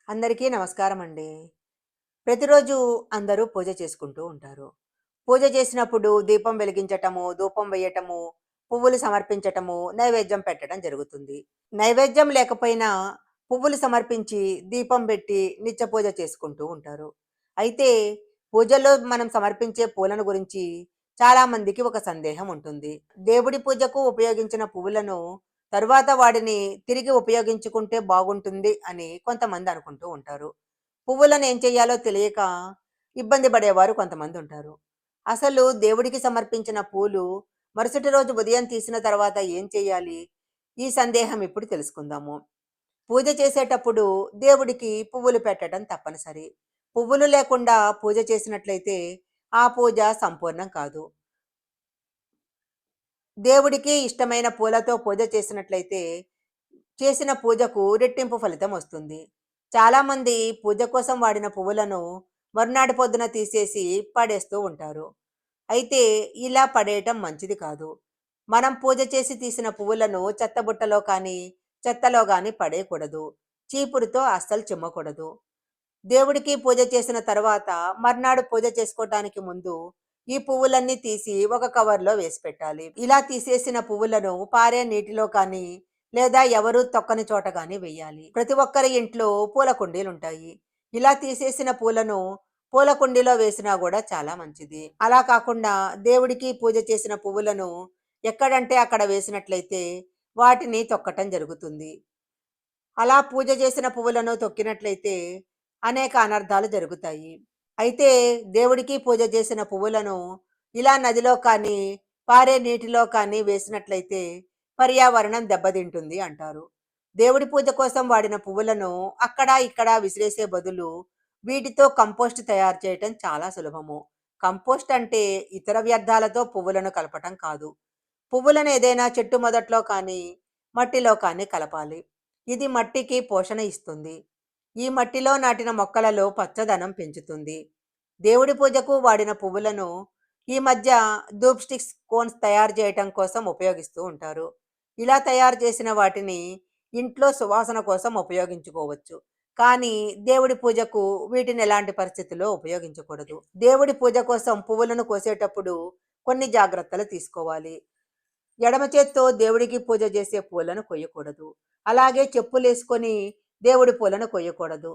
అందరికీ నమస్కారం అండి. ప్రతిరోజు అందరూ పూజ చేసుకుంటూ ఉంటారు. పూజ చేసినప్పుడు దీపం వెలిగించటము, ధూపం వేయటము, పువ్వులు సమర్పించటము, నైవేద్యం పెట్టడం జరుగుతుంది. నైవేద్యం లేకపోయినా పువ్వులు సమర్పించి, దీపం పెట్టి నిత్య పూజ చేసుకుంటూ ఉంటారు. అయితే పూజలో మనం సమర్పించే పూలను గురించి చాలా మందికి ఒక సందేహం ఉంటుంది. దేవుడి పూజకు ఉపయోగించిన పువ్వులను తరువాత వాడిని తిరిగి ఉపయోగించుకుంటే బాగుంటుంది అని కొంతమంది అనుకుంటూ ఉంటారు. పువ్వులను ఏం చేయాలో తెలియక ఇబ్బంది పడేవారు కొంతమంది ఉంటారు. అసలు దేవుడికి సమర్పించిన పూలు మరుసటి రోజు ఉదయం తీసిన తర్వాత ఏం చేయాలి? ఈ సందేహం ఇప్పుడు తెలుసుకుందాము. పూజ చేసేటప్పుడు దేవుడికి పువ్వులు పెట్టడం తప్పనిసరి. పువ్వులు లేకుండా పూజ చేసినట్లయితే ఆ పూజ సంపూర్ణం కాదు. దేవుడికి ఇష్టమైన పూలతో పూజ చేసినట్లయితే చేసిన పూజకు రెట్టింపు ఫలితం వస్తుంది. చాలామంది పూజ కోసం వాడిన పువ్వులను మరునాడు పొద్దున తీసేసి పడేస్తూ ఉంటారు. అయితే ఇలా పడేయటం మంచిది కాదు. మనం పూజ చేసి తీసిన పువ్వులను చెత్తబుట్టలో కానీ, చెత్తలో కానీ పడేయకూడదు. చీపురుతో అస్సలు చిమ్మకూడదు. దేవుడికి పూజ చేసిన తర్వాత మర్నాడు పూజ చేసుకోవటానికి ముందు ఈ పువ్వులన్నీ తీసి ఒక కవర్లో వేసి పెట్టాలి. ఇలా తీసేసిన పువ్వులను పారే నీటిలో కానీ లేదా ఎవరు తొక్కని చోట కానీ వేయాలి. ప్రతి ఒక్కరి ఇంట్లో పూల కుండీలు ఉంటాయి. ఇలా తీసేసిన పూలను పూల కుండీలో వేసినా కూడా చాలా మంచిది. అలా కాకుండా దేవుడికి పూజ చేసిన పువ్వులను ఎక్కడంటే అక్కడ వేసినట్లయితే వాటిని తొక్కటం జరుగుతుంది. అలా పూజ చేసిన పువ్వులను తొక్కినట్లయితే అనేక అనర్థాలు జరుగుతాయి. అయితే దేవుడికి పూజ చేసిన పువ్వులను ఇలా నదిలో కానీ, పారే నీటిలో కానీ వేసినట్లయితే పర్యావరణం దెబ్బతింటుంది అంటారు. దేవుడి పూజ కోసం వాడిన పువ్వులను అక్కడ ఇక్కడ విసిరేసే బదులు వీటితో కంపోస్ట్ తయారు చేయటం చాలా సులభము. కంపోస్ట్ అంటే ఇతర వ్యర్థాలతో పువ్వులను కలపటం కాదు. పువ్వులను ఏదైనా చెట్టు మొదట్లో కానీ, మట్టిలో కానీ కలపాలి. ఇది మట్టికి పోషణ ఇస్తుంది. ఈ మట్టిలో నాటిన మొక్కలలో పచ్చదనం పెంచుతుంది. దేవుడి పూజకు వాడిన పువ్వులను ఈ మధ్య ధూప్ స్టిక్స్, కోన్స్ తయారు చేయటం కోసం ఉపయోగిస్తూ ఉంటారు. ఇలా తయారు చేసిన వాటిని ఇంట్లో సువాసన కోసం ఉపయోగించుకోవచ్చు. కానీ దేవుడి పూజకు వీటిని ఎలాంటి పరిస్థితుల్లో ఉపయోగించకూడదు. దేవుడి పూజ కోసం పువ్వులను కోసేటప్పుడు కొన్ని జాగ్రత్తలు తీసుకోవాలి. ఎడమ చేత్తో దేవుడికి పూజ చేసే పూలను కొయ్యకూడదు. అలాగే చెప్పులేసుకొని దేవుడి పూలను కొయ్యకూడదు.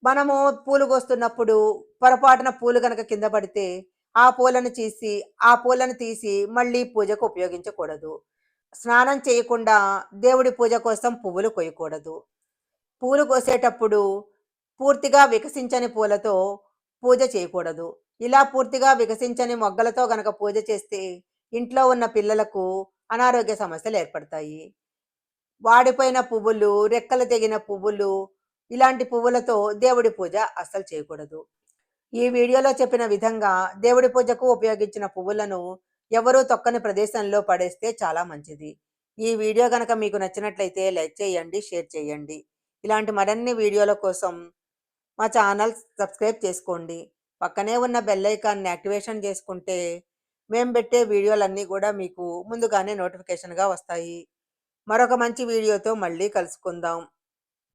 మనము పూలు కోస్తున్నప్పుడు పొరపాటున పూలు గనక కింద పడితే ఆ పూలను తీసి మళ్ళీ పూజకు ఉపయోగించకూడదు. స్నానం చేయకుండా దేవుడి పూజ కోసం పువ్వులు కొయ్యకూడదు. పూలు కోసేటప్పుడు పూర్తిగా వికసించని పూలతో పూజ చేయకూడదు. ఇలా పూర్తిగా వికసించని మొగ్గలతో గనక పూజ చేస్తే ఇంట్లో ఉన్న పిల్లలకు అనారోగ్య సమస్యలు ఏర్పడతాయి. వాడిపోయిన పువ్వులు, రెక్కలు తెగిన పువ్వులు, ఇలాంటి పువ్వులతో దేవుడి పూజ అస్సలు చేయకూడదు. ఈ వీడియోలో చెప్పిన విధంగా దేవుడి పూజకు ఉపయోగించిన పువ్వులను ఎవరూ తొక్కని ప్రదేశంలో పడేస్తే చాలా మంచిది. ఈ వీడియో గనక మీకు నచ్చినట్లయితే లైక్ చేయండి, షేర్ చేయండి. ఇలాంటి మరిన్ని వీడియోల కోసం మా ఛానల్ సబ్స్క్రైబ్ చేసుకోండి. పక్కనే ఉన్న బెల్ ఐకాన్ని యాక్టివేషన్ చేసుకుంటే మేము పెట్టే వీడియోలన్నీ కూడా మీకు ముందుగానే నోటిఫికేషన్గా వస్తాయి. మరొక మంచి వీడియోతో మళ్ళీ కలుసుకుందాం.